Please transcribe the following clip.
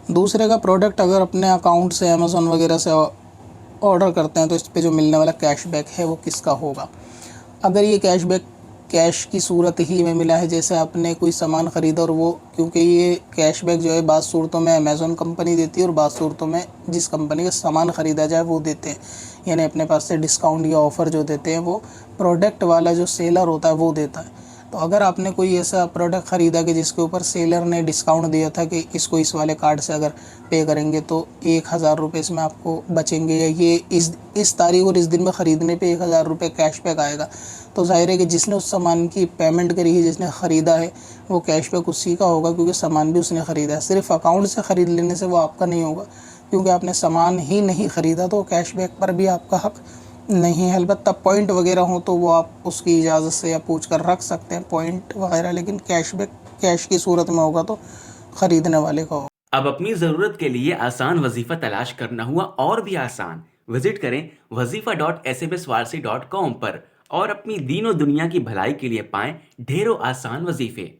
दूसरे का प्रोडक्ट अगर अपने अकाउंट से अमेज़न वगैरह से ऑर्डर करते हैं तो इस पे जो मिलने वाला कैशबैक है वो किसका होगा। अगर ये कैशबैक कैश की सूरत ही में मिला है, जैसे आपने कोई सामान ख़रीदा और वो, क्योंकि ये कैशबैक जो है बात सूरतों में अमेज़न कंपनी देती है और बात सूरतों में जिस कंपनी का सामान ख़रीदा जाए वो देते हैं, यानी अपने पास से डिस्काउंट या ऑफ़र जो देते हैं वो प्रोडक्ट वाला जो सेलर होता है वो देता है। तो अगर आपने कोई ऐसा प्रोडक्ट ख़रीदा कि जिसके ऊपर सेलर ने डिस्काउंट दिया था कि इसको इस वाले कार्ड से अगर पे करेंगे तो 1000 रुपये इसमें आपको बचेंगे, या ये इस तारीख और इस दिन में ख़रीदने पे 1000 रुपये कैशबैक आएगा, तो ज़ाहिर है कि जिसने उस सामान की पेमेंट करी है, जिसने ख़रीदा है, वो कैशबैक उसी का होगा, क्योंकि सामान भी उसने ख़रीदा है। सिर्फ अकाउंट से ख़रीद लेने से वो आपका नहीं होगा, क्योंकि आपने सामान ही नहीं ख़रीदा, तो कैशबैक पर भी आपका हक़ नहीं है। अलबत्ता पॉइंट वगैरह हो तो वो आप उसकी इजाज़त से या पूछ कर रख सकते हैं पॉइंट वगैरह, लेकिन कैशबैक कैश की सूरत में होगा तो ख़रीदने वाले का होगा। अब अपनी ज़रूरत के लिए आसान वजीफ़ा तलाश करना हुआ और भी आसान। विजिट करें wazifa.smswarsi.com पर और अपनी दीनों दुनिया की भलाई के लिए पाएं ढेरों आसान वजीफ़े।